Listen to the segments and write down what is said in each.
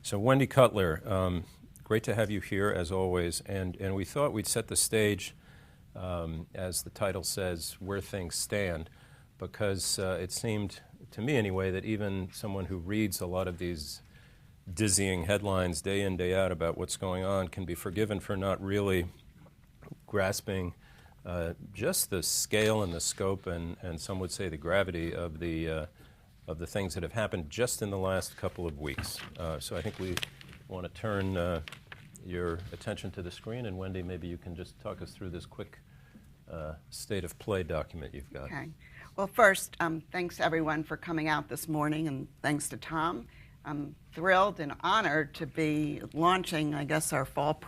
So Wendy Cutler, great to have you here as always, and we thought we'd set the stage, as the title says, where things stand, because it seemed, to me anyway, that even someone who reads a lot of these dizzying headlines day in, day out about what's going on can be forgiven for not really grasping just the scale and the scope and some would say the gravity of the things that have happened just in the last couple of weeks. So I think we want to turn your attention to the screen, and Wendy, maybe you can just talk us through this quick state of play document you've got. Okay. Well, first, thanks everyone for coming out this morning, and thanks to Tom. I'm thrilled and honored to be launching, I guess, our fall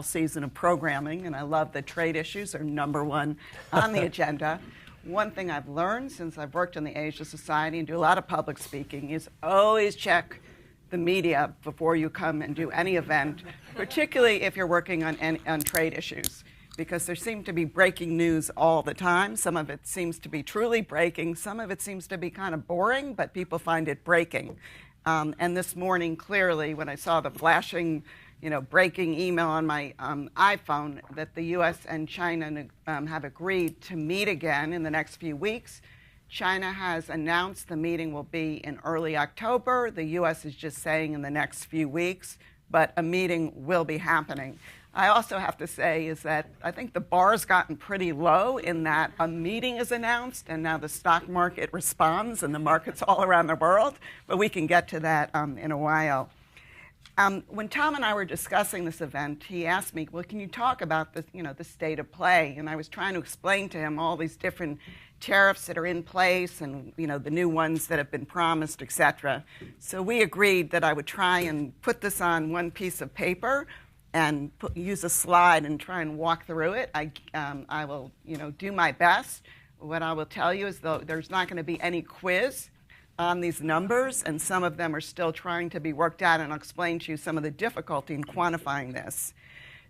season of programming, and I love that trade issues are #1 on the agenda. One thing I've learned since I've worked in the Asia Society and do a lot of public speaking is always check the media before you come and do any event, particularly if you're working on trade issues, because there seems to be breaking news all the time. Some of it seems to be truly breaking. Some of it seems to be kind of boring, but people find it breaking. And this morning, clearly, when I saw the flashing, breaking email on my iPhone that the U.S. and China have agreed to meet again in the next few weeks. China has announced the meeting will be in early October. The U.S. is just saying in the next few weeks, but a meeting will be happening. I also have to say is that I think the bar's gotten pretty low in that a meeting is announced and now the stock market responds and the markets all around the world, but we can get to that in a while. When Tom and I were discussing this event, he asked me, well, can you talk about the state of play? And I was trying to explain to him all these different tariffs that are in place and the new ones that have been promised, et cetera. So we agreed that I would try and put this on one piece of paper and use a slide and try and walk through it. I will do my best. What I will tell you is there's not going to be any quiz on these numbers, and some of them are still trying to be worked out, and I'll explain to you some of the difficulty in quantifying this.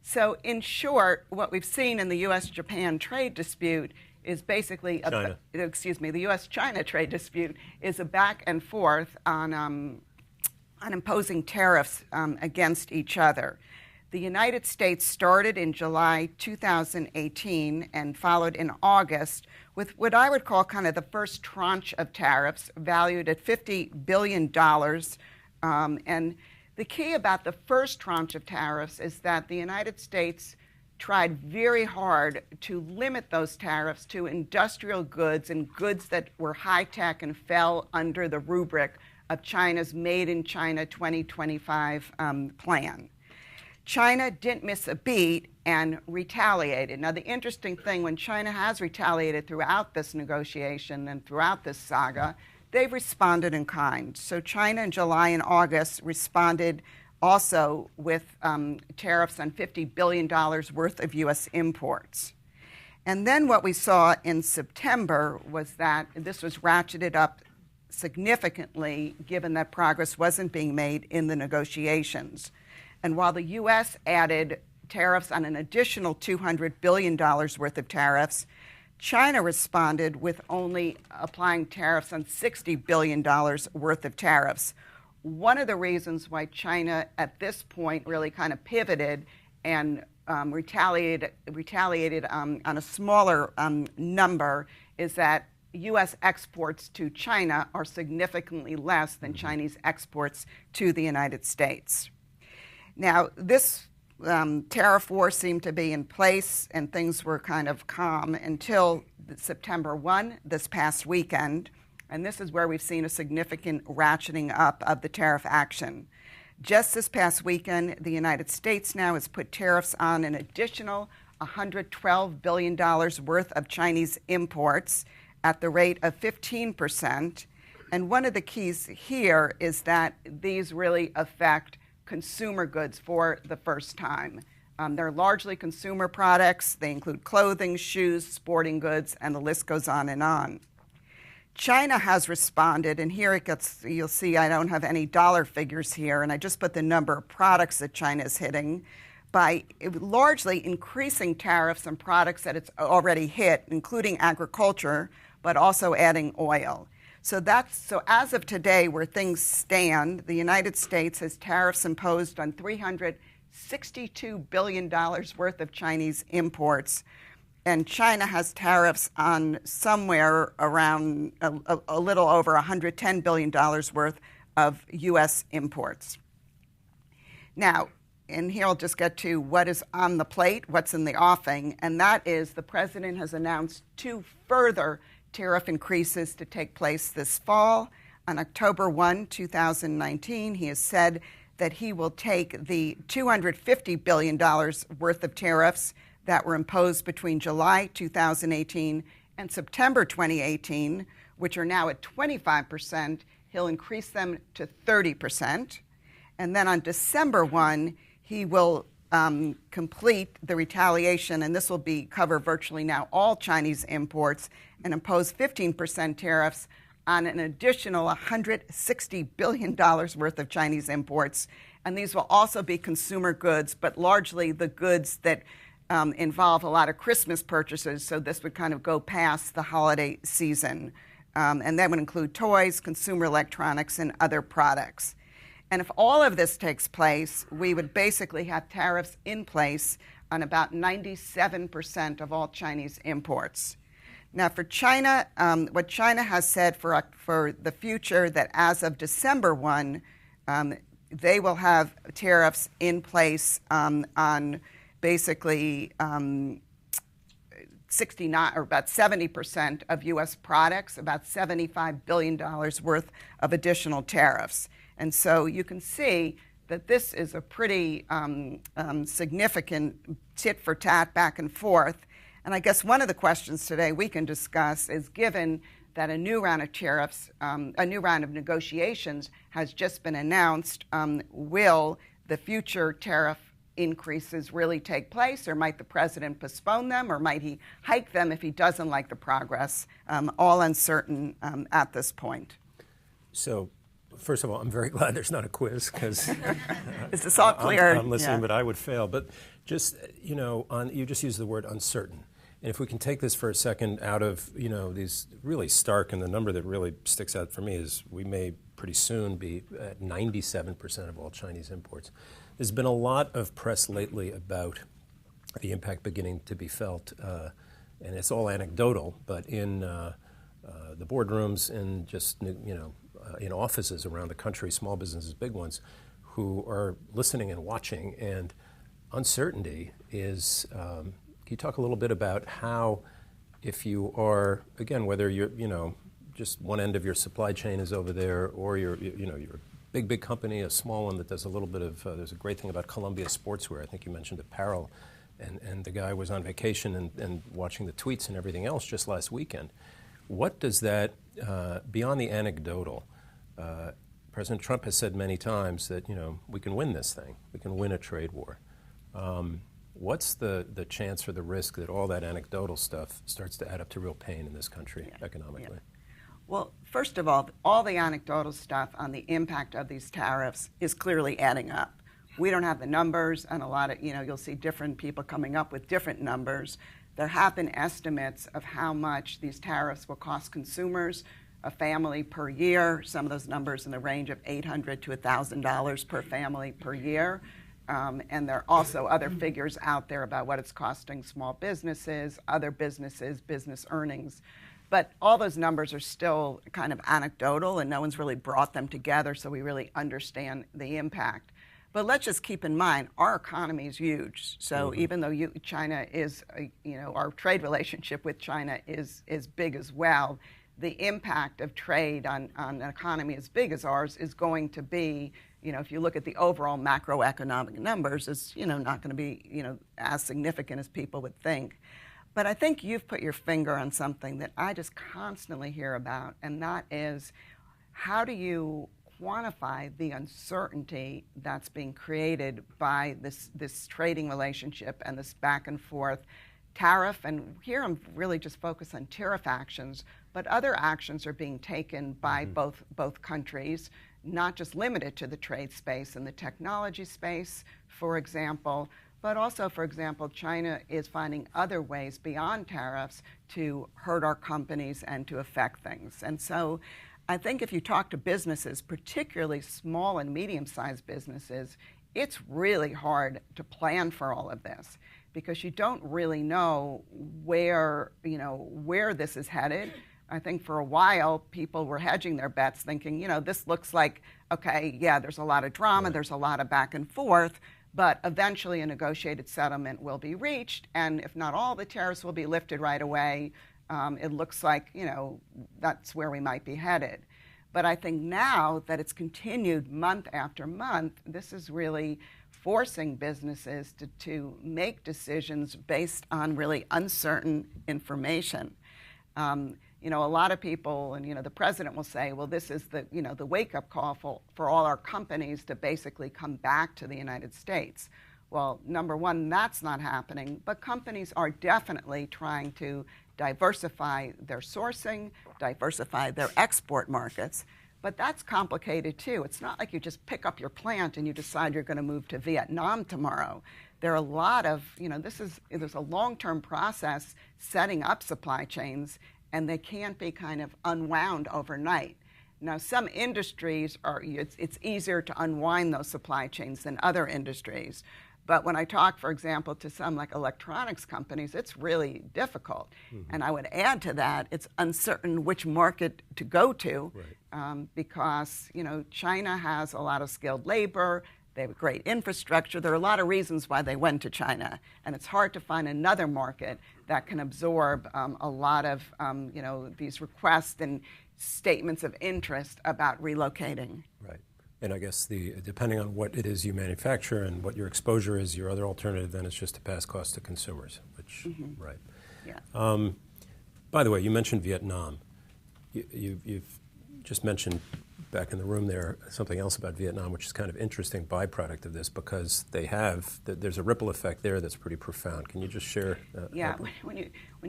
So in short, what we've seen in the U.S.-Japan trade dispute is basically, the U.S.-China trade dispute is a back and forth on imposing tariffs against each other. The United States started in July 2018 and followed in August with what I would call kind of the first tranche of tariffs valued at $50 billion. And the key about the first tranche of tariffs is that the United States tried very hard to limit those tariffs to industrial goods and goods that were high-tech and fell under the rubric of China's Made in China 2025 plan. China didn't miss a beat and retaliated. Now, the interesting thing, when China has retaliated throughout this negotiation and throughout this saga, they've responded in kind. So China in July and August responded also with tariffs on $50 billion worth of U.S. imports. And then what we saw in September was that this was ratcheted up significantly, given that progress wasn't being made in the negotiations. And while the U.S. added tariffs on an additional $200 billion worth of tariffs, China responded with only applying tariffs on $60 billion worth of tariffs. One of the reasons why China at this point really kind of pivoted and retaliated on a smaller number is that U.S. exports to China are significantly less than Chinese exports to the United States. Now, this tariff war seemed to be in place and things were kind of calm until September 1, this past weekend. And this is where we've seen a significant ratcheting up of the tariff action. Just this past weekend, the United States now has put tariffs on an additional $112 billion worth of Chinese imports at the rate of 15%. And one of the keys here is that these really affect consumer goods for the first time. They're largely consumer products. They include clothing, shoes, sporting goods, and the list goes on and on. China has responded, and here it gets, you'll see I don't have any dollar figures here, and I just put the number of products that China is hitting, by largely increasing tariffs on products that it's already hit, including agriculture, but also adding oil. So as of today, where things stand, the United States has tariffs imposed on $362 billion worth of Chinese imports, and China has tariffs on somewhere around a little over $110 billion worth of U.S. imports. Now, and here I'll just get to what is on the plate, what's in the offing, and that is the president has announced 2 further tariff increases to take place this fall. On October 1, 2019, he has said that he will take the $250 billion worth of tariffs that were imposed between July 2018 and September 2018, which are now at 25%, he'll increase them to 30%. And then on December 1, he will complete the retaliation, and this will cover virtually now all Chinese imports, and impose 15% tariffs on an additional $160 billion worth of Chinese imports. And these will also be consumer goods, but largely the goods that involve a lot of Christmas purchases, so this would kind of go past the holiday season. And that would include toys, consumer electronics, and other products. And if all of this takes place, we would basically have tariffs in place on about 97% of all Chinese imports. Now, for China, what China has said for the future, that as of December 1, they will have tariffs in place on basically 69 or about 70% of U.S. products, about $75 billion worth of additional tariffs. And so you can see that this is a pretty significant tit for tat back and forth. And I guess one of the questions today we can discuss is, given that a new round of tariffs, a new round of negotiations has just been announced, will the future tariff increases really take place, or might the president postpone them, or might he hike them if he doesn't like the progress? All uncertain at this point. So, first of all, I'm very glad there's not a quiz, because is this all clear? I'm listening, but I would fail. But just, you just used the word uncertain. And if we can take this for a second out of, these really stark, and the number that really sticks out for me is we may pretty soon be at 97% of all Chinese imports. There's been a lot of press lately about the impact beginning to be felt, and it's all anecdotal, but in the boardrooms and just, in offices around the country, small businesses, big ones, who are listening and watching. And uncertainty is, can you talk a little bit about how, if you are, again, whether you're, just one end of your supply chain is over there, or you're a big company, a small one that does a little bit of, there's a great thing about Columbia Sportswear. I think you mentioned apparel, and the guy was on vacation and watching the tweets and everything else just last weekend. What does that, beyond the anecdotal, President Trump has said many times that, we can win this thing. We can win a trade war. What's the chance or the risk that all that anecdotal stuff starts to add up to real pain in this country economically? Yeah. Well, first of all the anecdotal stuff on the impact of these tariffs is clearly adding up. We don't have the numbers, and a lot of, you'll see different people coming up with different numbers. There have been estimates of how much these tariffs will cost consumers, a family per year. Some of those numbers in the range of $800 to $1,000 per family per year. And there are also other figures out there about what it's costing small businesses, other businesses, business earnings. But all those numbers are still kind of anecdotal, and no one's really brought them together, so we really understand the impact. But let's just keep in mind, our economy is huge. So even though China is, our trade relationship with China is big as well, the impact of trade on an economy as big as ours is going to be, if you look at the overall macroeconomic numbers, it's, not going to be, as significant as people would think. But I think you've put your finger on something that I just constantly hear about, and that is, how do you quantify the uncertainty that's being created by this trading relationship and this back and forth tariff? And here I'm really just focused on tariff actions, but other actions are being taken by both countries, not just limited to the trade space and the technology space, for example, but also, for example, China is finding other ways beyond tariffs to hurt our companies and to affect things. And so I think if you talk to businesses, particularly small and medium-sized businesses, it's really hard to plan for all of this because you don't really know where this is headed. I think for a while people were hedging their bets thinking, this looks like, okay, yeah, there's a lot of drama, right. There's a lot of back and forth, but eventually a negotiated settlement will be reached, and if not all the tariffs will be lifted right away, it looks like, that's where we might be headed. But I think now that it's continued month after month, this is really forcing businesses to make decisions based on really uncertain information. A lot of people, and the president will say, well, this is the wake-up call for all our companies to basically come back to the United States. Well, number one, that's not happening, but companies are definitely trying to diversify their sourcing, diversify their export markets, but that's complicated too. It's not like you just pick up your plant and you decide you're going to move to Vietnam tomorrow. There are a lot of, there's a long-term process setting up supply chains, and they can't be kind of unwound overnight. Now, some industries it's easier to unwind those supply chains than other industries. But when I talk, for example, to some like electronics companies, it's really difficult. Mm-hmm. And I would add to that, it's uncertain which market to go to, right. Because China has a lot of skilled labor, they have a great infrastructure. There are a lot of reasons why they went to China, and it's hard to find another market that can absorb a lot of these requests and statements of interest about relocating. Right. And I guess depending on what it is you manufacture and what your exposure is, your other alternative then is just to pass costs to consumers, which, mm-hmm. Right. Yeah. By the way, you mentioned Vietnam. You've just mentioned back in the room there something else about Vietnam, which is kind of interesting byproduct of this because there's a ripple effect there that's pretty profound. Can you just share? Yeah, when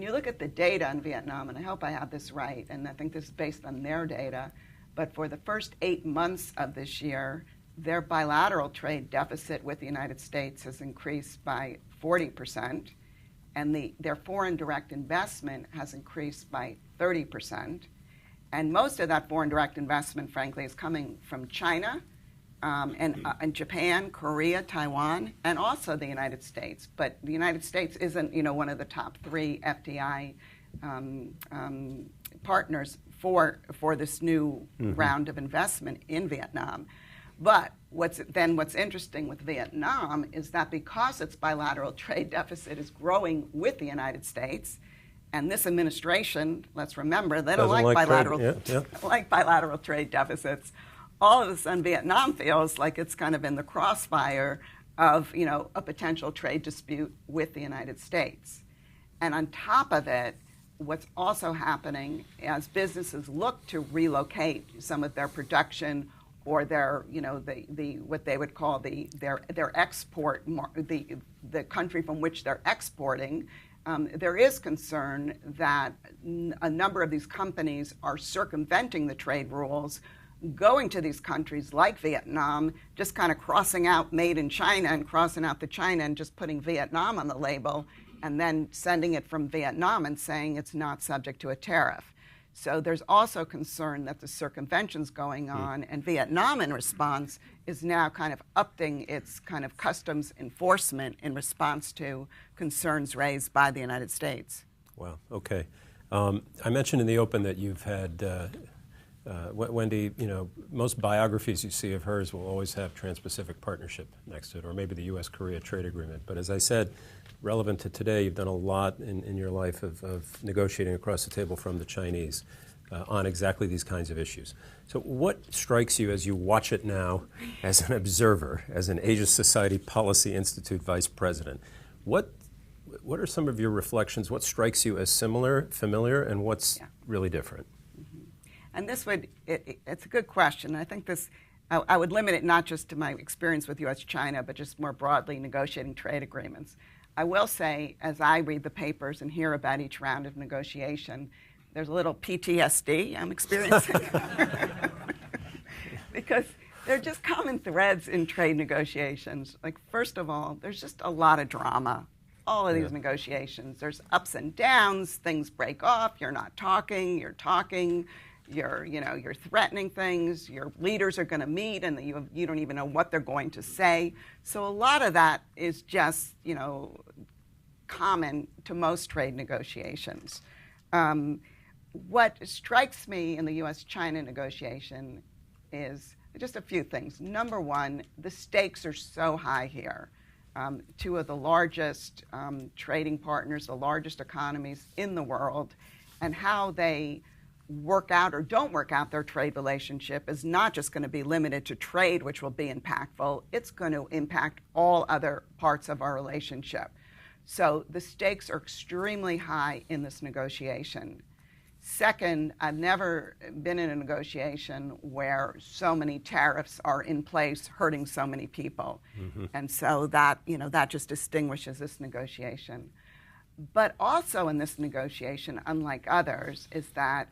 you look at the data in Vietnam, and I hope I have this right, and I think this is based on their data, but for the first 8 months of this year, their bilateral trade deficit with the United States has increased by 40%, and their foreign direct investment has increased by 30%. And most of that foreign direct investment, frankly, is coming from China and Japan, Korea, Taiwan, and also the United States. But the United States isn't, one of the top 3 FDI partners for this new mm-hmm. round of investment in Vietnam. But what's interesting with Vietnam is that because its bilateral trade deficit is growing with the United States, and this administration, let's remember, they don't like bilateral trade deficits. All of a sudden, Vietnam feels like it's kind of in the crossfire of, a potential trade dispute with the United States. And on top of it, what's also happening as businesses look to relocate some of their production or their, what they would call their export, the country from which they're exporting. There is concern that a number of these companies are circumventing the trade rules, going to these countries like Vietnam, just kind of crossing out made in China and crossing out the China and just putting Vietnam on the label, and then sending it from Vietnam and saying it's not subject to a tariff. So there's also concern that the circumvention's going on, and Vietnam, in response, is now kind of upping its kind of customs enforcement in response to concerns raised by the United States. Wow, okay. I mentioned in the open that you've had, Wendy, most biographies you see of hers will always have Trans-Pacific Partnership next to it, or maybe the U.S. Korea Trade Agreement. But as I said, relevant to today, you've done a lot in your life of negotiating across the table from the Chinese on exactly these kinds of issues. So what strikes you as you watch it now as an observer, as an Asia Society Policy Institute vice president? What are some of your reflections? What strikes you as familiar, and what's really different? Mm-hmm. And it's a good question. I think I would limit it not just to my experience with U.S. China, but just more broadly negotiating trade agreements. I will say, as I read the papers and hear about each round of negotiation, there's a little PTSD I'm experiencing. Because there are just common threads in trade negotiations. Like, first of all, there's just a lot of drama. All of these negotiations, there's ups and downs, things break off, you're not talking, you're talking. you're threatening things. Your leaders are going to meet, and you don't even know what they're going to say. So a lot of that is just, common to most trade negotiations. What strikes me in the U.S. China negotiation is just a few things. Number one, the stakes are so high here. Two of the largest trading partners, the largest economies in the world, and how they work out or don't work out their trade relationship is not just going to be limited to trade, which will be impactful. It's going to impact all other parts of our relationship. So the stakes are extremely high in this negotiation. Second, I've never been in a negotiation where so many tariffs are in place, hurting so many people. Mm-hmm. And so that, that just distinguishes this negotiation. But also in this negotiation, unlike others, is that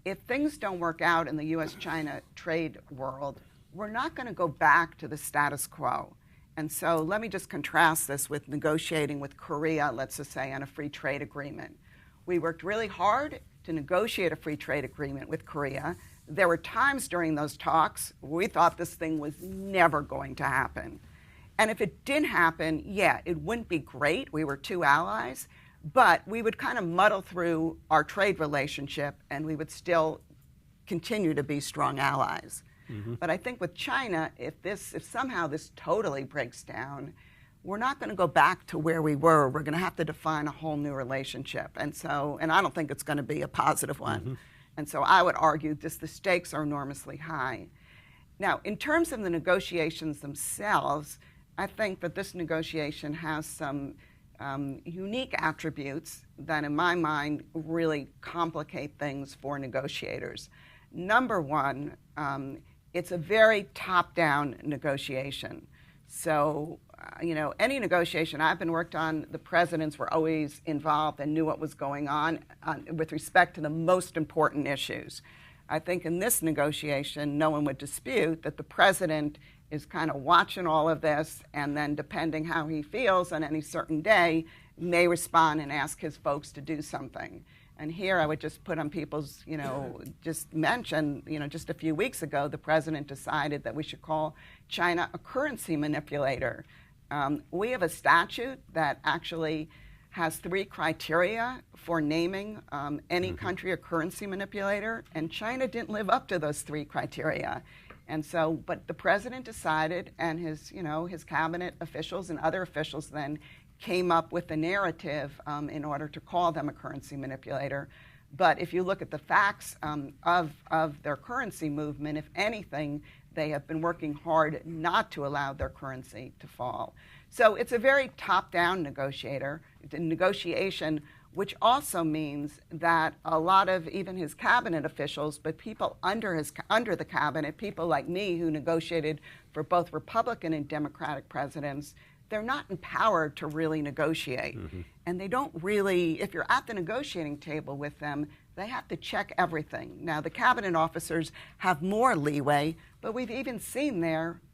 if things don't work out in the U.S. China trade world, we're not going to go back to the status quo. And so let me just contrast this with negotiating with Korea, let's just say, on a free trade agreement. We worked really hard to negotiate a free trade agreement with Korea. There were times during those talks we thought this thing was never going to happen. And if it didn't happen, yeah, it wouldn't be great. We were two allies, but we would kind of muddle through our trade relationship and we would still continue to be strong allies. Mm-hmm. But I think with China, if somehow this totally breaks down, we're not going to go back to where we were. We're going to have to define a whole new relationship. And I don't think it's going to be a positive one. Mm-hmm. And so I would argue the stakes are enormously high. Now, in terms of the negotiations themselves, I think that this negotiation has some unique attributes that, in my mind, really complicate things for negotiators. Number one, it's a very top-down negotiation. So, any negotiation I've been worked on, the presidents were always involved and knew what was going on with respect to the most important issues. I think in this negotiation, no one would dispute that the president is kind of watching all of this, and then depending how he feels on any certain day, may respond and ask his folks to do something. And here I would just put on people's, just mention, just a few weeks ago, the president decided that we should call China a currency manipulator. We have a statute that actually has 3 criteria for naming any country a currency manipulator, and China didn't live up to those 3 criteria. And so, but the president decided, and his cabinet officials and other officials then came up with a narrative in order to call them a currency manipulator. But if you look at the facts of their currency movement, if anything, they have been working hard not to allow their currency to fall. So it's a very top-down negotiation, which also means that a lot of even his cabinet officials, but people under the cabinet, people like me who negotiated for both Republican and Democratic presidents, they're not empowered to really negotiate. Mm-hmm. And they don't really, if you're at the negotiating table with them, they have to check everything. Now, the cabinet officers have more leeway, but we've even seen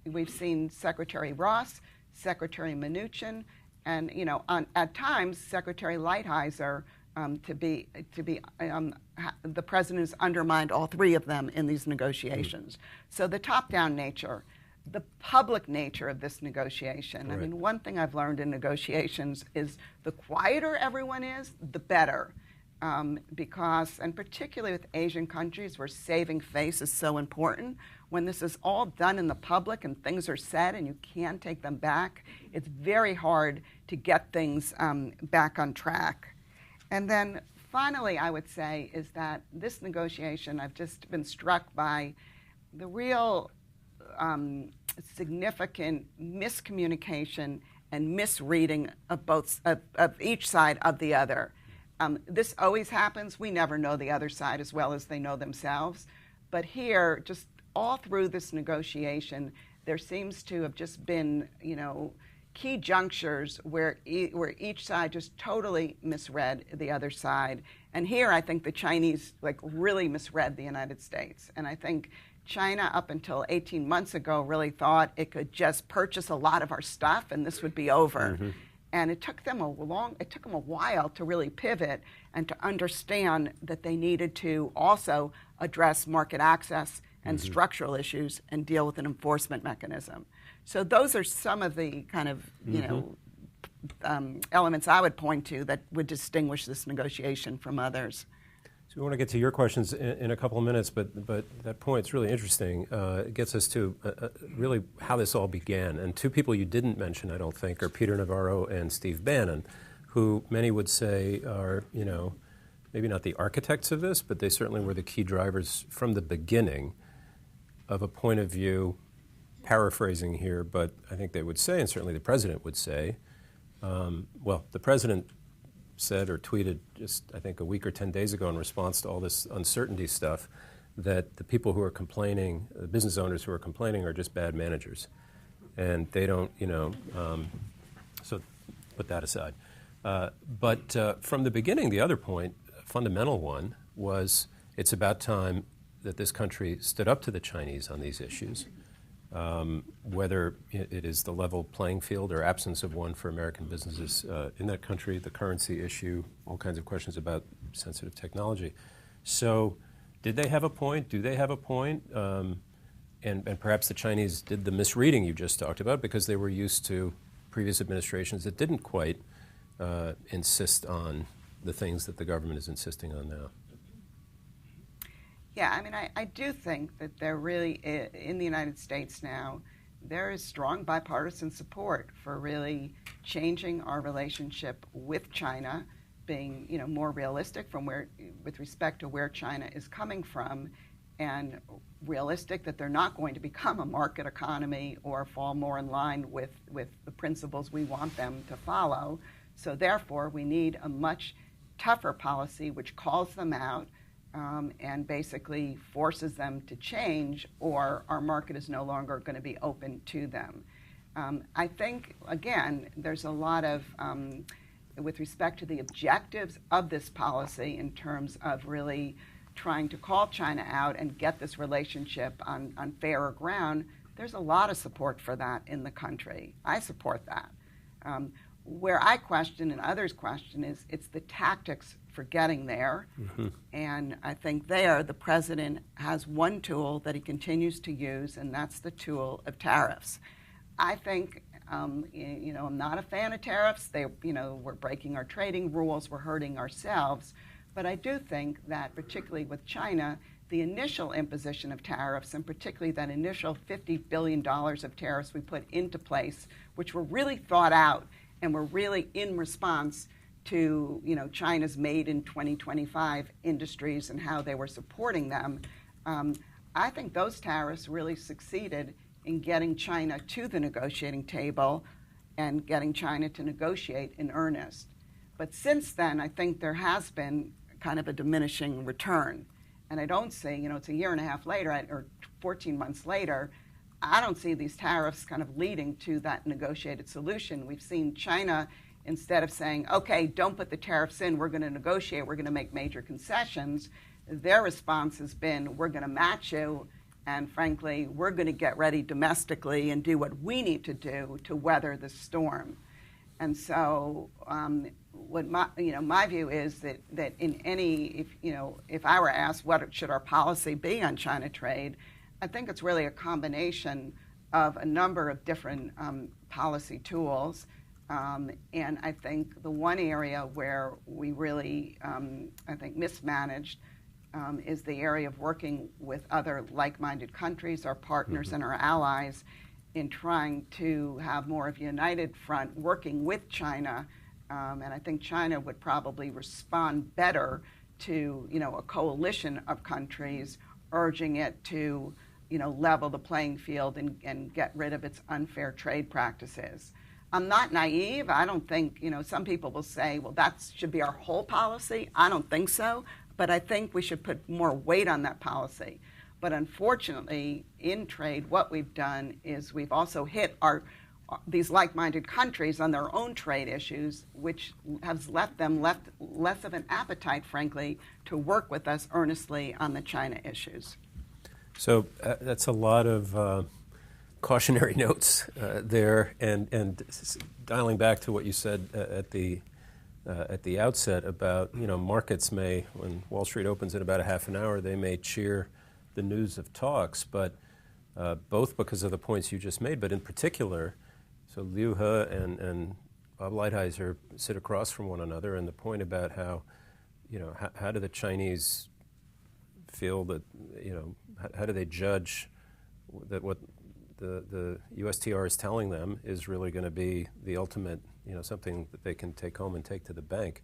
we've seen Secretary Ross, Secretary Mnuchin, and at times Secretary Lighthizer the president has undermined all 3 of them in these negotiations. Mm-hmm. So the top-down nature, the public nature of this negotiation. Right. I mean, one thing I've learned in negotiations is the quieter everyone is, the better. Because, and particularly with Asian countries where saving face is so important, when this is all done in the public and things are said and you can't take them back, it's very hard to get things back on track. And then finally, I would say, is that this negotiation, I've just been struck by the real significant miscommunication and misreading of each side of the other. This always happens. We never know the other side as well as they know themselves. But here, just all through this negotiation, there seems to have just been, key junctures where each side just totally misread the other side. And here, I think the Chinese really misread the United States. And I think China, up until 18 months ago, really thought it could just purchase a lot of our stuff and this would be over. Mm-hmm. And it took them a while to really pivot and to understand that they needed to also address market access and structural issues and deal with an enforcement mechanism. So those are some of the kind of, elements I would point to that would distinguish this negotiation from others. So we want to get to your questions in a couple of minutes, but that point's really interesting. It gets us to really how this all began. And two people you didn't mention, I don't think, are Peter Navarro and Steve Bannon, who many would say are, maybe not the architects of this, but they certainly were the key drivers from the beginning of a point of view, paraphrasing here, but I think they would say, and certainly the president would say, the president said or tweeted just, I think, a week or 10 days ago in response to all this uncertainty stuff, that the people who are complaining, the business owners who are complaining, are just bad managers. And they don't, so put that aside. But from the beginning, the other point, fundamental one, was it's about time that this country stood up to the Chinese on these issues, whether it is the level playing field or absence of one for American businesses in that country, the currency issue, all kinds of questions about sensitive technology. So did they have a point? Do they have a point? And perhaps the Chinese did the misreading you just talked about because they were used to previous administrations that didn't quite insist on the things that the government is insisting on now. Yeah, I mean, I do think that there really, in the United States now, there is strong bipartisan support for really changing our relationship with China, being more realistic with respect to where China is coming from, and realistic that they're not going to become a market economy or fall more in line with the principles we want them to follow. So therefore, we need a much tougher policy which calls them out, and basically forces them to change, or our market is no longer going to be open to them. I think, again, there's a lot of, with respect to the objectives of this policy in terms of really trying to call China out and get this relationship on fairer ground, there's a lot of support for that in the country. I support that. Where I question and others question is it's the tactics for getting there. Mm-hmm. And I think the president has one tool that he continues to use, and that's the tool of tariffs. I think, I'm not a fan of tariffs. We're breaking our trading rules, we're hurting ourselves. But I do think that, particularly with China, the initial imposition of tariffs, and particularly that initial $50 billion of tariffs we put into place, which were really thought out and were really in response to China's Made in 2025 industries and how they were supporting them, I think those tariffs really succeeded in getting China to the negotiating table and getting China to negotiate in earnest. But since then, I think there has been kind of a diminishing return. And I don't see, it's a year and a half later, or 14 months later, I don't see these tariffs kind of leading to that negotiated solution. We've seen China, instead of saying, okay, don't put the tariffs in, we're going to negotiate, we're going to make major concessions, their response has been, we're going to match you, and frankly, we're going to get ready domestically and do what we need to do to weather the storm. And so what my view is that in any, if I were asked what should our policy be on China trade, I think it's really a combination of a number of different policy tools. And I think the one area where we really, I think, mismanaged is the area of working with other like-minded countries, our partners mm-hmm. and our allies, in trying to have more of a united front working with China. And I think China would probably respond better to, a coalition of countries urging it to, level the playing field and get rid of its unfair trade practices. I'm not naive. I don't think, some people will say, well, that should be our whole policy. I don't think so. But I think we should put more weight on that policy. But unfortunately, in trade, what we've done is we've also hit these like-minded countries on their own trade issues, which has left less of an appetite, frankly, to work with us earnestly on the China issues. So that's a lot of cautionary notes there, and dialing back to what you said at the at the outset about, markets may, when Wall Street opens in about a half an hour, they may cheer the news of talks, but both because of the points you just made, but in particular, so Liu He and Bob Lighthizer sit across from one another, and the point about how, how do the Chinese feel that, how do they judge that what the USTR is telling them is really going to be the ultimate, something that they can take home and take to the bank.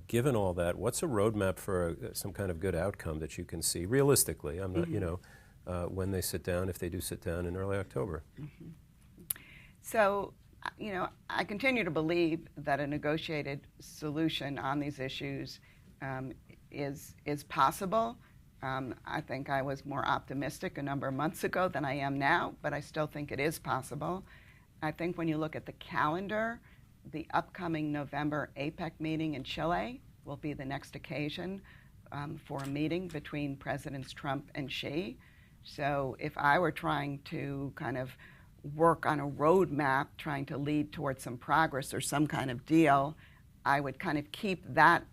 Given all that, what's a roadmap for some kind of good outcome that you can see realistically? I'm not, when they sit down, if they do sit down in early October. Mm-hmm. So, I continue to believe that a negotiated solution on these issues is possible. I think I was more optimistic a number of months ago than I am now, but I still think it is possible. I think when you look at the calendar, the upcoming November APEC meeting in Chile will be the next occasion for a meeting between Presidents Trump and Xi. So if I were trying to kind of work on a roadmap, trying to lead towards some progress or some kind of deal, I would kind of keep that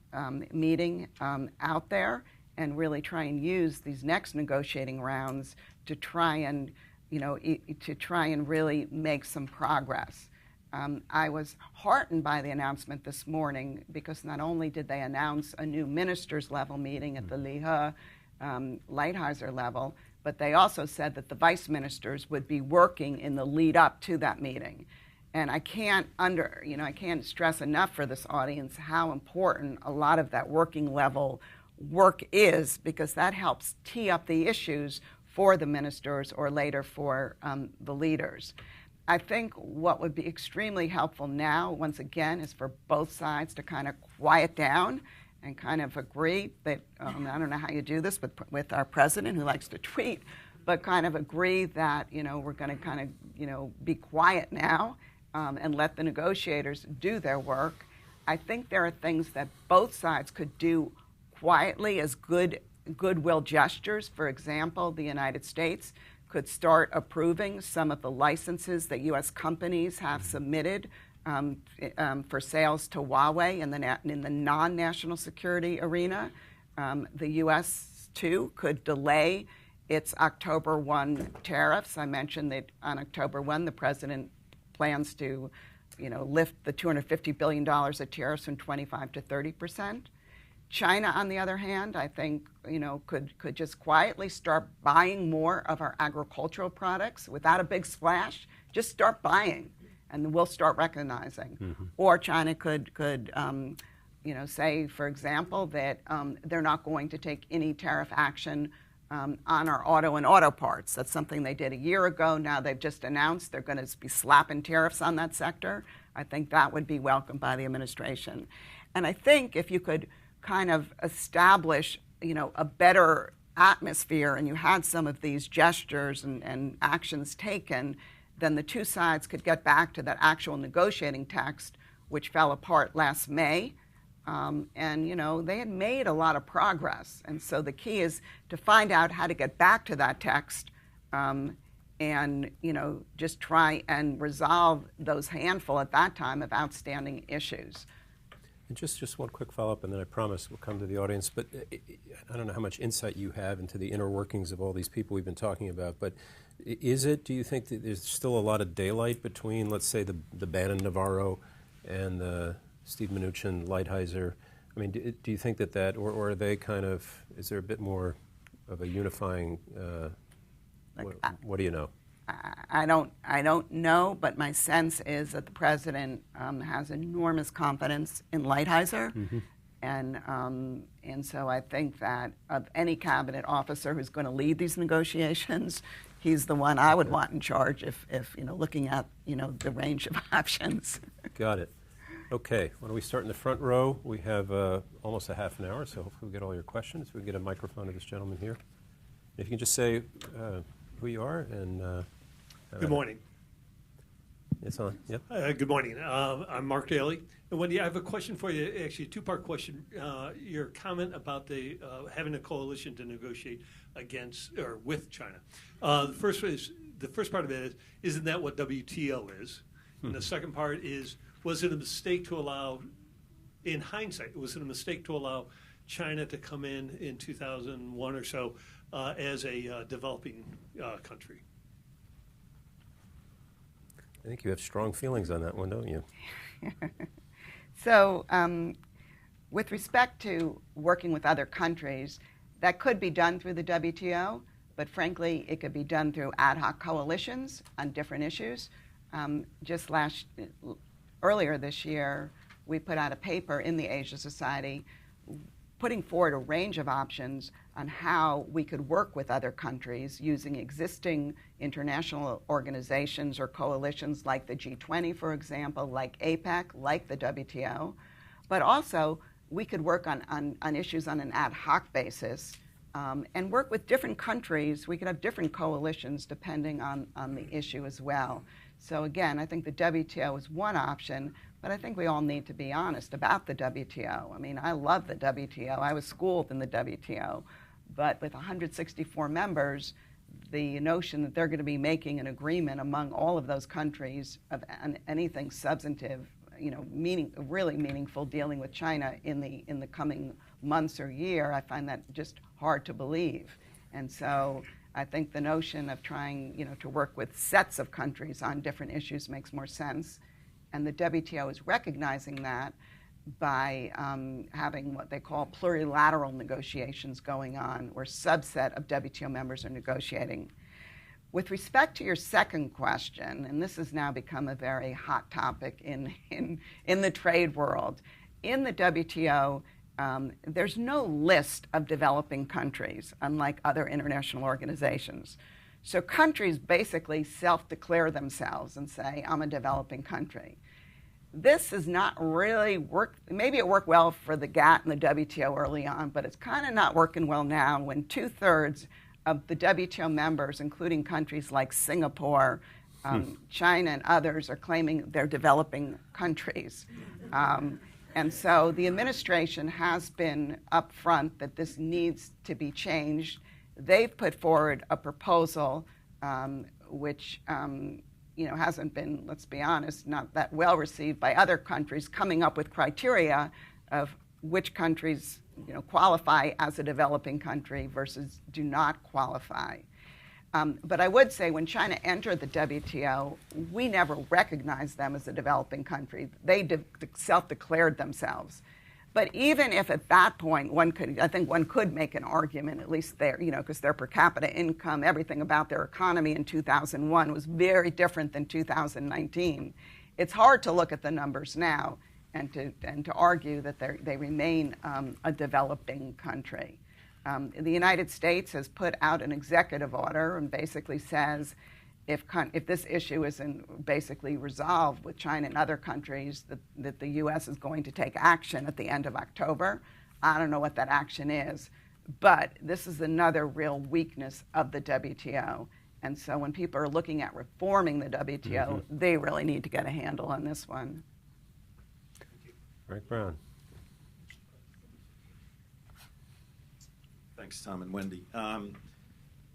meeting out there and really try and use these next negotiating rounds to try and, really make some progress. I was heartened by the announcement this morning because not only did they announce a new ministers level meeting at the Liu Lighthizer level, but they also said that the vice ministers would be working in the lead up to that meeting. And I can't stress enough for this audience how important a lot of that working level work is, because that helps tee up the issues for the ministers or later for the leaders. I think what would be extremely helpful now, once again, is for both sides to kind of quiet down and kind of agree that, I don't know how you do this with our president who likes to tweet, but kind of agree that, we're going to kind of, be quiet now and let the negotiators do their work. I think there are things that both sides could do quietly as goodwill gestures. For example, the United States could start approving some of the licenses that U.S. companies have submitted for sales to Huawei in the non-national security arena. The U.S., too, could delay its October 1 tariffs. I mentioned that on October 1, the president plans to, lift the $250 billion of tariffs from 25% to 30%. China, on the other hand, I think, could just quietly start buying more of our agricultural products without a big splash. Just start buying, and we'll start recognizing. Mm-hmm. Or China could say, for example, that they're not going to take any tariff action on our auto and auto parts. That's something they did a year ago. Now they've just announced they're going to be slapping tariffs on that sector. I think that would be welcomed by the administration. And I think if you could kind of establish, a better atmosphere, and you had some of these gestures and actions taken, then the two sides could get back to that actual negotiating text, which fell apart last May. And, they had made a lot of progress. And so the key is to find out how to get back to that text and, just try and resolve those handful at that time of outstanding issues. And just one quick follow-up, and then I promise we'll come to the audience. But I don't know how much insight you have into the inner workings of all these people we've been talking about. But do you think that there's still a lot of daylight between, let's say, the Bannon-Navarro and the Steve Mnuchin, Lighthizer? I mean, do you think that or are they kind of, is there a bit more of a unifying, what do you know? I don't know, but my sense is that the president has enormous confidence in Lighthizer, mm-hmm. And so I think that of any cabinet officer who's going to lead these negotiations, he's the one I would want in charge if looking at the range of options. Got it. Okay, why don't we start in the front row? We have almost a half an hour, so hopefully we'll get all your questions. We can get a microphone to this gentleman here. If you can just say who you are and... Good morning. It's on. Yep. Good morning. I'm Mark Daly. And Wendy, I have a question for you, actually a two-part question. Your comment about the having a coalition to negotiate against or with China. The first part of it is, isn't that what WTO is? And the second part is, was it a mistake to allow in hindsight, was it a mistake to allow China to come in 2001 or so as a developing country? I think you have strong feelings on that one, don't you? So with respect to working with other countries, that could be done through the WTO, but frankly, it could be done through ad hoc coalitions on different issues. Earlier this year, we put out a paper in the Asia Society putting forward a range of options on how we could work with other countries using existing international organizations or coalitions like the G20, for example, like APEC, like the WTO. But also, we could work on issues on an ad hoc basis and work with different countries. We could have different coalitions depending on the issue as well. So again, I think the WTO is one option, but I think we all need to be honest about the WTO. I mean, I love the WTO. I was schooled in the WTO. But with 164 members, the notion that they're going to be making an agreement among all of those countries of anything substantive, really meaningful dealing with China in the coming months or year, I find that just hard to believe. And so I think the notion of trying, to work with sets of countries on different issues makes more sense. And the WTO is recognizing that by having what they call plurilateral negotiations going on, where a subset of WTO members are negotiating. With respect to your second question, and this has now become a very hot topic in the trade world, in the WTO, there's no list of developing countries, unlike other international organizations. So countries basically self-declare themselves and say, I'm a developing country. This has not really worked. Maybe it worked well for the GATT and the WTO early on, but it's kind of not working well now when 2/3 of the WTO members, including countries like Singapore, China, and others, are claiming they're developing countries. And so the administration has been upfront that this needs to be changed. They've put forward a proposal which hasn't been, let's be honest, not that well received by other countries, coming up with criteria of which countries qualify as a developing country versus do not qualify. But I would say when China entered the WTO, we never recognized them as a developing country. They self-declared themselves. But even if at that point I think one could make an argument, at least there, because their per capita income, everything about their economy in 2001 was very different than 2019. It's hard to look at the numbers now and to argue that they remain a developing country. The United States has put out an executive order and basically says if this issue isn't basically resolved with China and other countries, that the U.S. is going to take action at the end of October. I don't know what that action is, but this is another real weakness of the WTO. And so when people are looking at reforming the WTO, they really need to get a handle on this one. Frank Brown. Thanks, Tom and Wendy.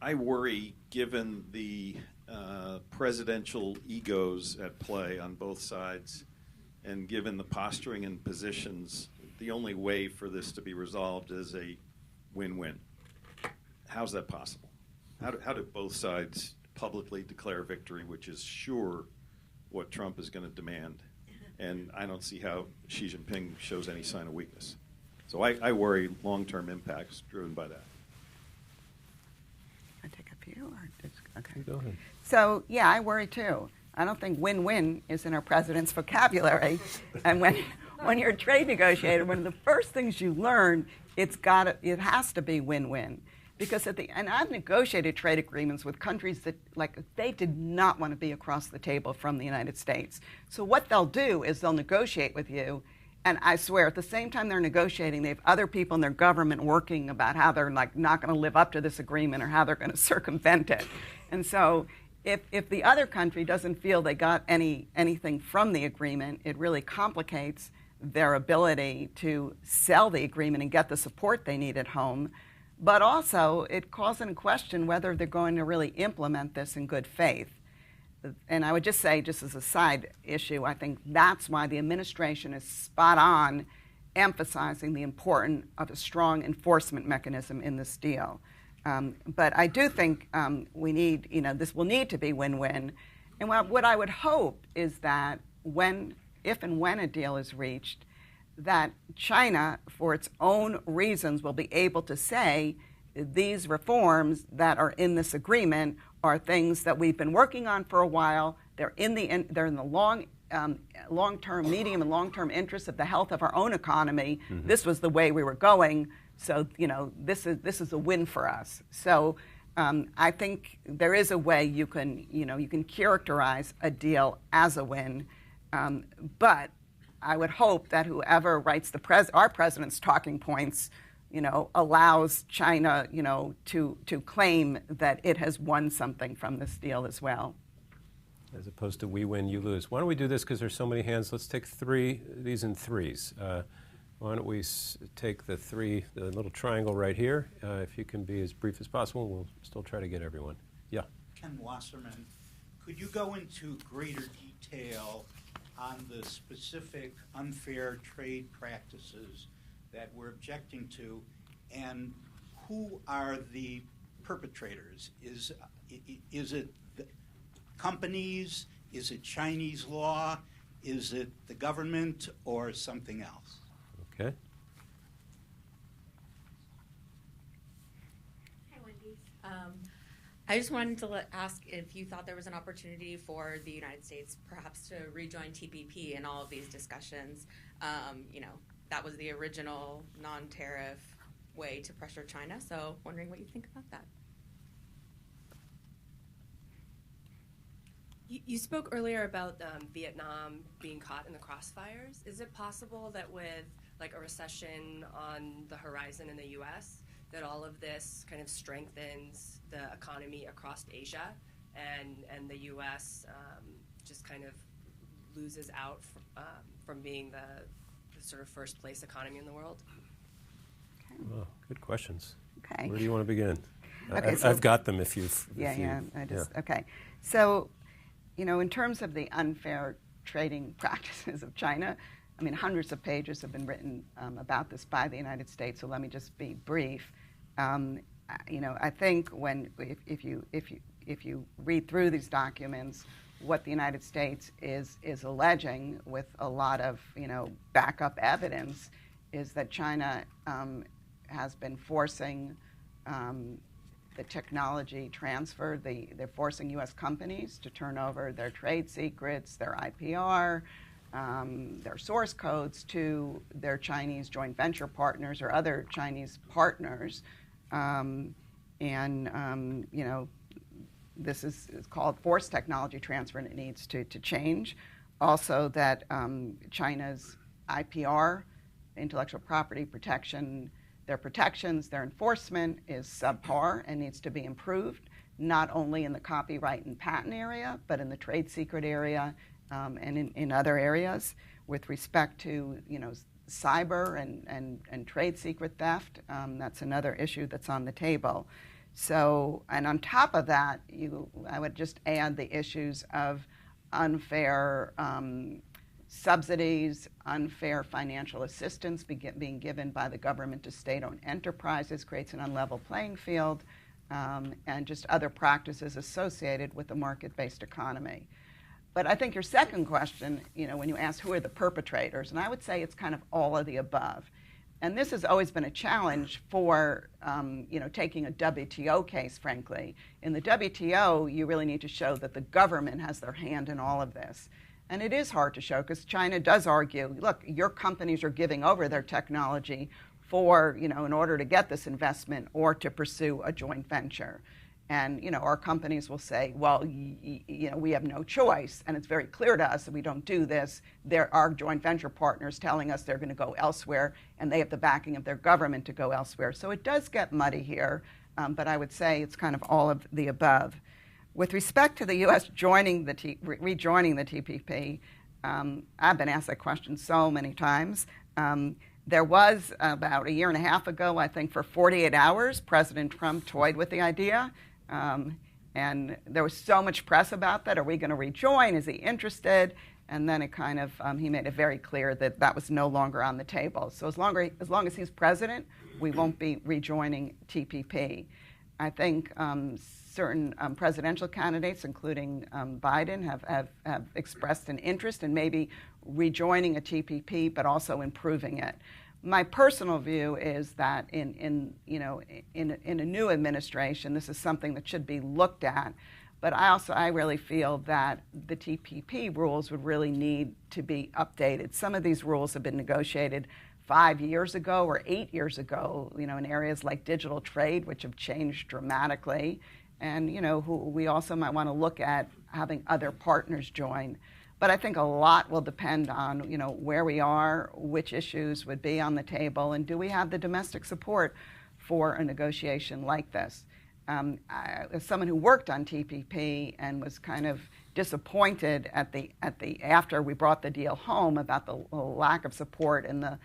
I worry, given the presidential egos at play on both sides, and given the posturing and positions, the only way for this to be resolved is a win-win. How's that possible? How do both sides publicly declare victory, which is sure what Trump is going to demand? And I don't see how Xi Jinping shows any sign of weakness. So I worry long-term impacts driven by that. I take a few, or okay. Go ahead. So yeah, I worry too. I don't think win-win is in our president's vocabulary. And when you're a trade negotiator, one of the first things you learn, it has to be win-win. Because and I've negotiated trade agreements with countries that, they did not want to be across the table from the United States. So what they'll do is they'll negotiate with you, and I swear, at the same time they're negotiating, they have other people in their government working about how they're not going to live up to this agreement or how they're going to circumvent it. And so if the other country doesn't feel they got anything from the agreement, it really complicates their ability to sell the agreement and get the support they need at home. But also, it calls into question whether they're going to really implement this in good faith. And I would just say, just as a side issue, I think that's why the administration is spot on emphasizing the importance of a strong enforcement mechanism in this deal. But I do think we need, this will need to be win-win. And what I would hope is that if and when a deal is reached, that China, for its own reasons, will be able to say these reforms that are in this agreement are things that we've been working on for a while. They're in the long-term, medium and long-term interests of the health of our own economy. Mm-hmm. This was the way we were going. So, this is a win for us. So I think there is a way you can characterize a deal as a win. But I would hope that whoever writes our president's talking points, allows China, to claim that it has won something from this deal as well. As opposed to we win, you lose. Why don't we do this, because there's so many hands? Let's take these in threes. Why don't we take the little triangle right here. If you can be as brief as possible, we'll still try to get everyone. Yeah. Ken Wasserman, could you go into greater detail on the specific unfair trade practices that we're objecting to, and who are the perpetrators? Is it the companies? Is it Chinese law? Is it the government or something else? Okay. Hi, Wendy. I just wanted to ask if you thought there was an opportunity for the United States perhaps to rejoin TPP in all of these discussions. That was the original non-tariff way to pressure China, so wondering what you think about that. You spoke earlier about Vietnam being caught in the crossfires. Is it possible that with a recession on the horizon in the U.S., that all of this kind of strengthens the economy across Asia, and the U.S. Just kind of loses out from being the sort of first place economy in the world? Okay. Oh, good questions. Okay. Where do you want to begin? Okay, I've got them if you've... Okay. So, in terms of the unfair trading practices of China, hundreds of pages have been written about this by the United States, so let me just be brief. I think if you read through these documents, what the United States is alleging with a lot of backup evidence is that China has been forcing the technology transfer. They're forcing U.S. companies to turn over their trade secrets, their IPR, their source codes to their Chinese joint venture partners or other Chinese partners. This is called forced technology transfer, and it needs to change. Also, that China's IPR, intellectual property protection, their enforcement is subpar and needs to be improved, not only in the copyright and patent area, but in the trade secret area and in other areas. With respect to cyber and trade secret theft, that's another issue that's on the table. So, and on top of that, I would just add the issues of unfair subsidies, unfair financial assistance being given by the government to state-owned enterprises creates an unlevel playing field, and just other practices associated with the market-based economy. But I think your second question, when you ask who are the perpetrators, and I would say it's kind of all of the above. And this has always been a challenge for, taking a WTO case, frankly. In the WTO, you really need to show that the government has their hand in all of this. And it is hard to show because China does argue, look, your companies are giving over their technology for, in order to get this investment or to pursue a joint venture. And, our companies will say, well, we have no choice. And it's very clear to us that we don't do this. There are joint venture partners telling us they're going to go elsewhere, and they have the backing of their government to go elsewhere. So it does get muddy here, but I would say it's kind of all of the above. With respect to the U.S. rejoining the TPP, I've been asked that question so many times. There was, about a year and a half ago, I think for 48 hours, President Trump toyed with the idea. And there was so much press about that. Are we going to rejoin? Is he interested? And then it kind of, he made it very clear that that was no longer on the table. So as long as he's president, we won't be rejoining TPP. I think certain presidential candidates, including Biden, have expressed an interest in maybe rejoining a TPP, but also improving it. My personal view is that in a new administration, this is something that should be looked at. But I really feel that the TPP rules would really need to be updated. Some of these rules have been negotiated 5 years ago or 8 years ago, in areas like digital trade, which have changed dramatically. And, we also might want to look at having other partners join. But I think a lot will depend on, where we are, which issues would be on the table, and do we have the domestic support for a negotiation like this. As someone who worked on TPP and was kind of disappointed after we brought the deal home about the lack of support and the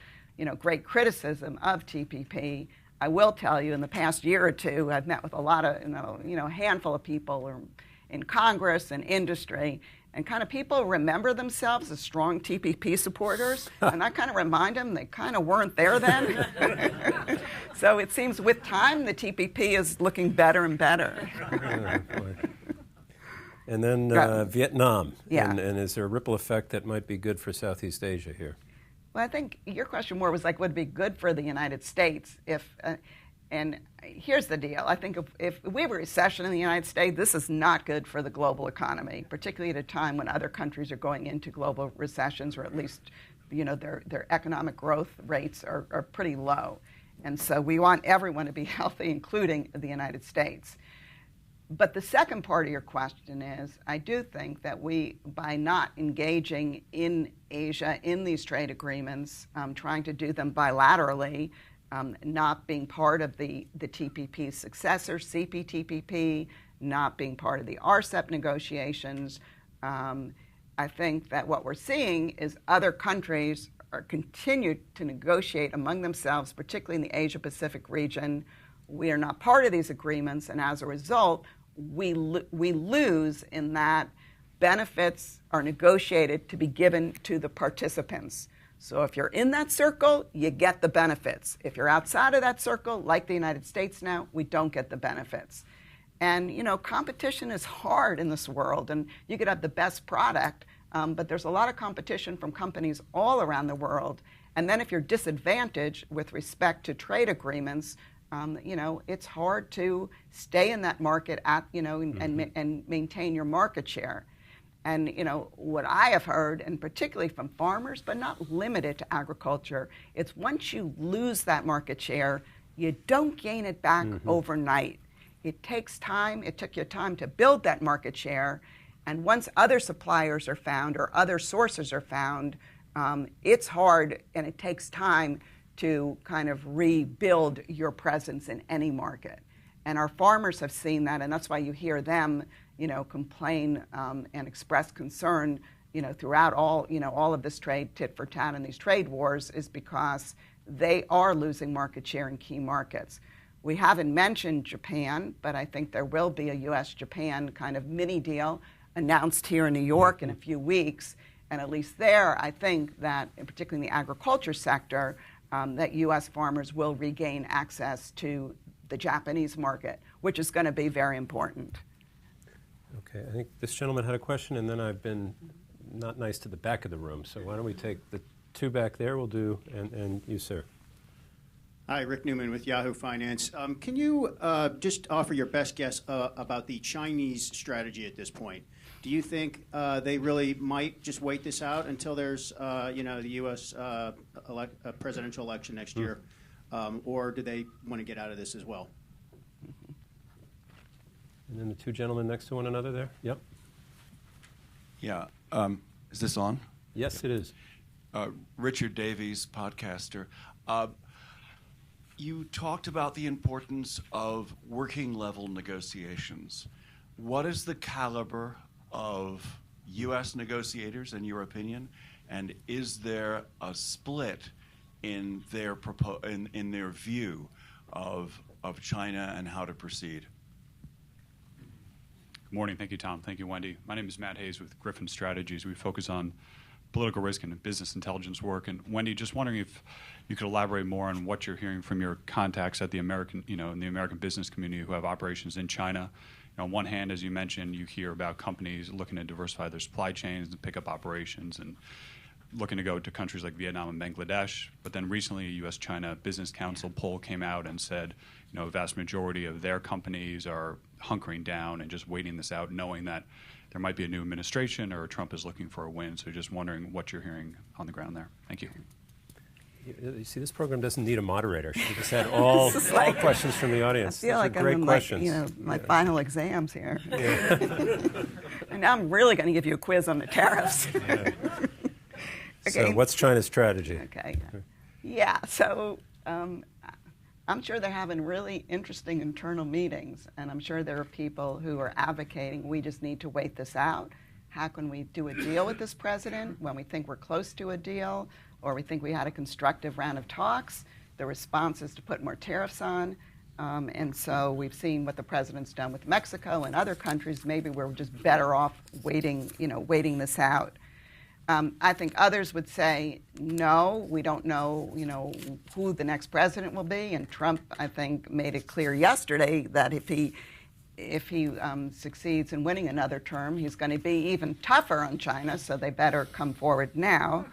great criticism of TPP, I will tell you in the past year or two I've met with a lot of a handful of people in Congress and industry, and kind of people remember themselves as strong TPP supporters, and I kind of remind them they kind of weren't there then. So it seems with time the TPP is looking better and better. And then Vietnam. Yeah. And is there a ripple effect that might be good for Southeast Asia here? Well, I think your question more was like, would it be good for the United States if, and here's the deal. I think if we have a recession in the United States, this is not good for the global economy, particularly at a time when other countries are going into global recessions, or at least, their economic growth rates are pretty low. And so we want everyone to be healthy, including the United States. But the second part of your question is, I do think that we, by not engaging in Asia in these trade agreements, trying to do them bilaterally, not being part of the TPP successor, CPTPP, not being part of the RCEP negotiations, I think that what we're seeing is other countries continue to negotiate among themselves, particularly in the Asia-Pacific region. We are not part of these agreements, and as a result, we lose in that benefits are negotiated to be given to the participants. So if you're in that circle, you get the benefits. If you're outside of that circle, like the United States now, we don't get the benefits. And, competition is hard in this world, and you could have the best product, but there's a lot of competition from companies all around the world. And then if you're disadvantaged with respect to trade agreements, it's hard to stay in that market and maintain your market share. And, what I have heard, and particularly from farmers, but not limited to agriculture, it's once you lose that market share, you don't gain it back overnight. It takes time. It took you time to build that market share. And once other suppliers are found or other sources are found, it's hard and it takes time to kind of rebuild your presence in any market. And our farmers have seen that, and that's why you hear them, complain and express concern, throughout all of this trade tit for tat and these trade wars, is because they are losing market share in key markets. We haven't mentioned Japan, but I think there will be a U.S.-Japan kind of mini deal announced here in New York in a few weeks. And at least there, I think that, particularly in the agriculture sector, that U.S. farmers will regain access to the Japanese market, which is going to be very important. Okay, I think this gentleman had a question, and then I've been not nice to the back of the room. So why don't we take the two back there? We'll do, and you, sir. Hi, Rick Newman with Yahoo Finance. Can you just offer your best guess about the Chinese strategy at this point? Do you think they really might just wait this out until there's, the U.S. Presidential election next year, or do they want to get out of this as well? And then the two gentlemen next to one another there. Yep. Yeah. Is this on? Yes, it is. Richard Davies, podcaster. You talked about the importance of working-level negotiations. What is the caliber of U.S. negotiators, in your opinion, and is there a split in their in their view of China and how to proceed? Morning. Thank you, Tom. Thank you, Wendy. My name is Matt Hayes with Griffin Strategies. We focus on political risk and business intelligence work. And Wendy, just wondering if you could elaborate more on what you're hearing from your contacts at the American, in the American business community who have operations in China. On one hand, as you mentioned, you hear about companies looking to diversify their supply chains and pick up operations and looking to go to countries like Vietnam and Bangladesh. But then recently, a U.S. China Business Council poll came out and said, a vast majority of their companies are hunkering down and just waiting this out, knowing that there might be a new administration or Trump is looking for a win. So just wondering what you're hearing on the ground there. Thank you. You see, this program doesn't need a moderator. She just had all questions from the audience. I feel like great I'm in questions. my final exams here. Yeah. And now I'm really going to give you a quiz on the tariffs. Yeah. Okay. So what's China's strategy? Okay. Yeah, so I'm sure they're having really interesting internal meetings, and I'm sure there are people who are advocating we just need to wait this out. How can we do a deal with this president when we think we're close to a deal, or we think we had a constructive round of talks? The response is to put more tariffs on. And so we've seen what the president's done with Mexico and other countries. Maybe we're just better off waiting this out. I think others would say, no, we don't know, who the next president will be. And Trump, I think, made it clear yesterday that if he succeeds in winning another term, he's going to be even tougher on China, so they better come forward now.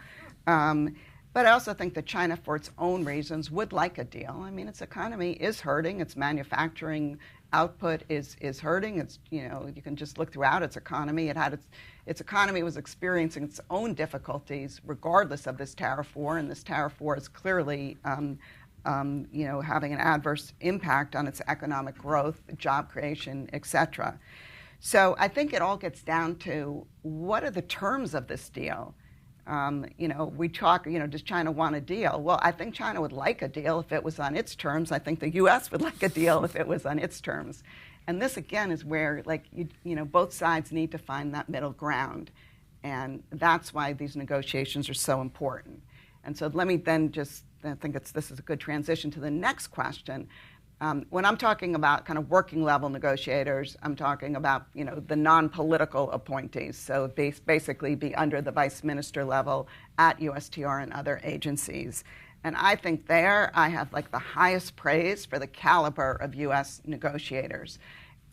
But I also think that China, for its own reasons, would like a deal. I mean, its economy is hurting. Its manufacturing output is hurting. It's, you can just look throughout its economy. Its economy was experiencing its own difficulties regardless of this tariff war, and this tariff war is clearly having an adverse impact on its economic growth, job creation, etc. So I think it all gets down to what are the terms of this deal? We talk, does China want a deal? Well, I think China would like a deal if it was on its terms. I think the U.S. would like a deal if it was on its terms. And this, again, is where, both sides need to find that middle ground. And that's why these negotiations are so important. And so let me then I think this is a good transition to the next question. When I'm talking about kind of working level negotiators, I'm talking about, the non-political appointees. So basically be under the vice minister level at USTR and other agencies. And I think there I have the highest praise for the caliber of U.S. negotiators.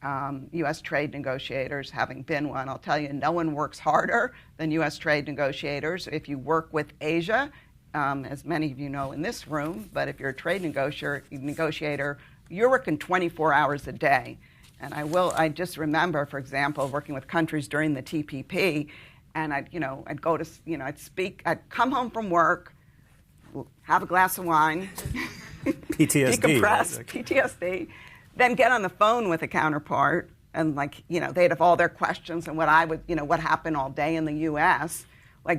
U.S. trade negotiators, having been one, I'll tell you, no one works harder than U.S. trade negotiators. If you work with Asia, as many of you know in this room, but if you're a trade negotiator, you're working 24 hours a day. And I just remember, for example, working with countries during the TPP, and I'd go to, I'd speak, I'd come home from work, have a glass of wine, PTSD, decompress, PTSD, then get on the phone with a counterpart, and they'd have all their questions and what happened all day in the U.S.,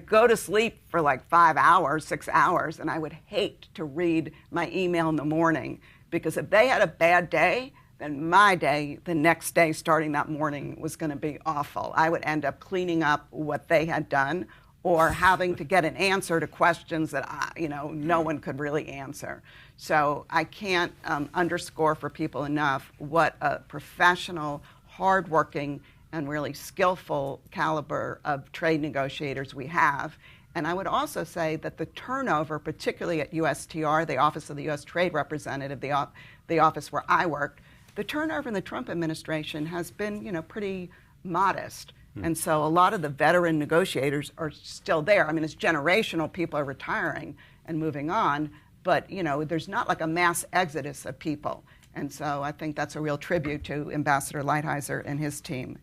go to sleep for 5 hours, 6 hours, and I would hate to read my email in the morning, because if they had a bad day, then my day, the next day starting that morning, was going to be awful. I would end up cleaning up what they had done, or having to get an answer to questions that no one could really answer. So I can't underscore for people enough what a professional, hardworking, and really skillful caliber of trade negotiators we have. And I would also say that the turnover, particularly at USTR, the Office of the U.S. Trade Representative, the office where I worked, the turnover in the Trump administration has been, pretty modest. And so a lot of the veteran negotiators are still there. I mean, it's generational. People are retiring and moving on, but, there's not a mass exodus of people. And so I think that's a real tribute to Ambassador Lighthizer and his team.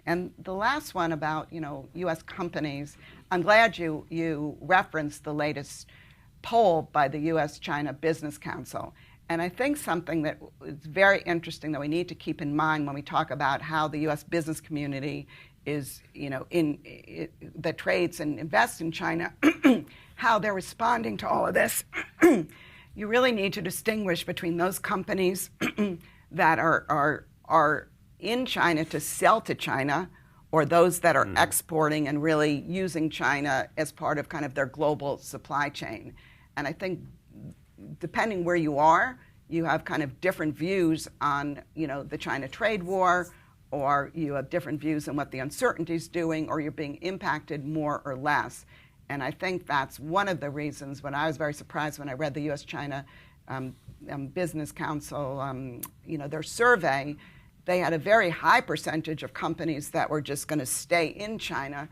And the last one about, U.S. companies, I'm glad you referenced the latest poll by the U.S. China Business Council. And I think something that is very interesting that we need to keep in mind when we talk about how the U.S. business community is, that trades and invests in China, how they're responding to all of this. You really need to distinguish between those companies that are in China to sell to China, or those that are exporting and really using China as part of kind of their global supply chain. And I think depending where you are, you have kind of different views on, the China trade war, or you have different views on what the uncertainty is doing, or you're being impacted more or less. And I think that's one of the reasons when I was very surprised when I read the U.S. China Business Council, their survey. They had a very high percentage of companies that were just going to stay in China.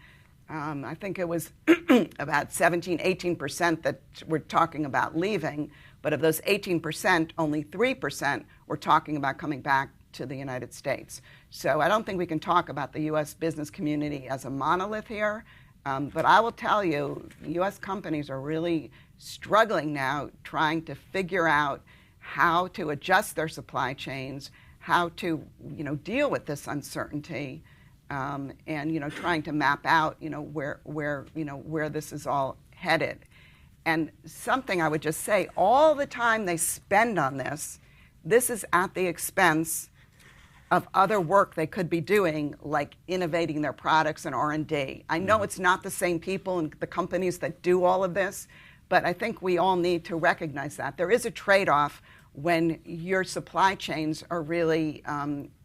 I think it was about 17, 18% that were talking about leaving, but of those 18%, only 3% were talking about coming back to the United States. So I don't think we can talk about the U.S. business community as a monolith here, but I will tell you, U.S. companies are really struggling now trying to figure out how to adjust their supply chains, how to deal with this uncertainty, and trying to map out where this is all headed. And something I would just say, all the time they spend on this is at the expense of other work they could be doing, like innovating their products and R&D. I know it's not the same people and the companies that do all of this, but I think we all need to recognize that. There is a trade-off when your supply chains are really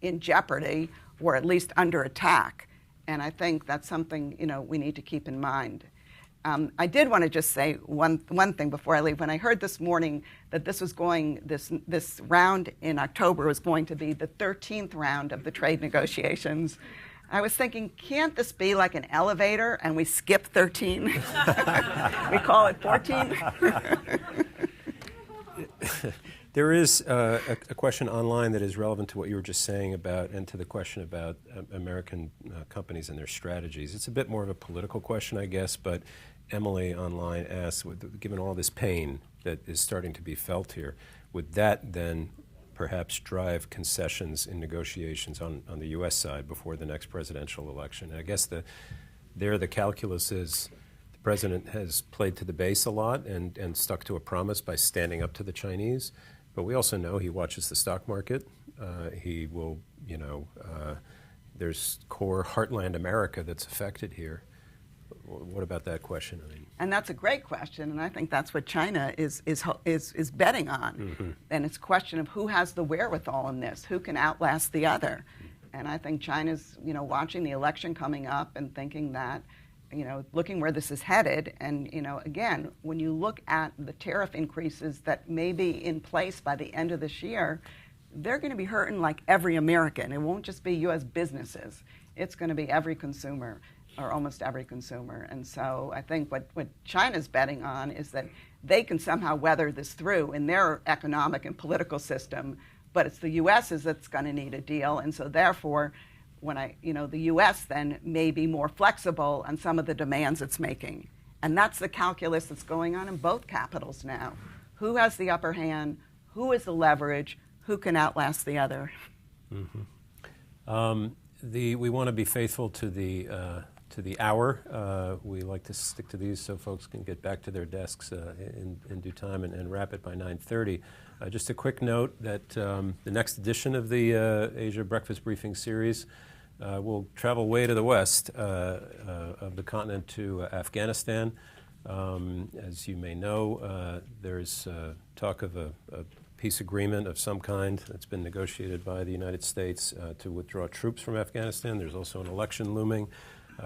in jeopardy or at least under attack. And I think that's something we need to keep in mind. I did want to just say one thing before I leave. When I heard this morning that this round in October was going to be the 13th round of the trade negotiations, I was thinking, can't this be like an elevator and we skip 13? We call it 14? There is a question online that is relevant to what you were just saying about, and to the question about American companies and their strategies. It's a bit more of a political question, I guess, but Emily online asks, given all this pain that is starting to be felt here, would that then perhaps drive concessions in negotiations on the U.S. side before the next presidential election? And I guess the calculus is the president has played to the base a lot and stuck to a promise by standing up to the Chinese. But we also know he watches the stock market. He will, there's core heartland America that's affected here. What about that question? And that's a great question, and I think that's what China is betting on. Mm-hmm. And it's a question of who has the wherewithal in this, who can outlast the other. And I think China's, watching the election coming up and thinking that, looking where this is headed. And, again, when you look at the tariff increases that may be in place by the end of this year, they're going to be hurting like every American. It won't just be U.S. businesses. It's going to be every consumer, or almost every consumer. And so I think what China's betting on is that they can somehow weather this through in their economic and political system, but it's the U.S.'s that's going to need a deal. And so therefore, the U.S. then may be more flexible on some of the demands it's making. And that's the calculus that's going on in both capitals now. Who has the upper hand? Who is the leverage? Who can outlast the other? Mm-hmm. We want to be faithful to the hour. We like to stick to these so folks can get back to their desks in due time and wrap it by 9:30. Just a quick note that the next edition of the Asia Breakfast Briefing series will travel way to the west of the continent to Afghanistan. As you may know, there's talk of a peace agreement of some kind that's been negotiated by the United States to withdraw troops from Afghanistan. There's also an election looming.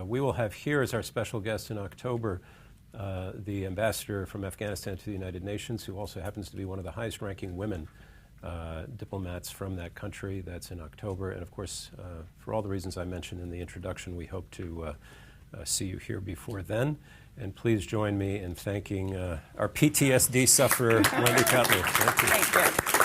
We will have here as our special guest in October the ambassador from Afghanistan to the United Nations, who also happens to be one of the highest-ranking women diplomats from that country. That's in October. And, of course, for all the reasons I mentioned in the introduction, we hope to see you here before then. And please join me in thanking our PTSD sufferer, Wendy Cutler. Thank you. Thank you.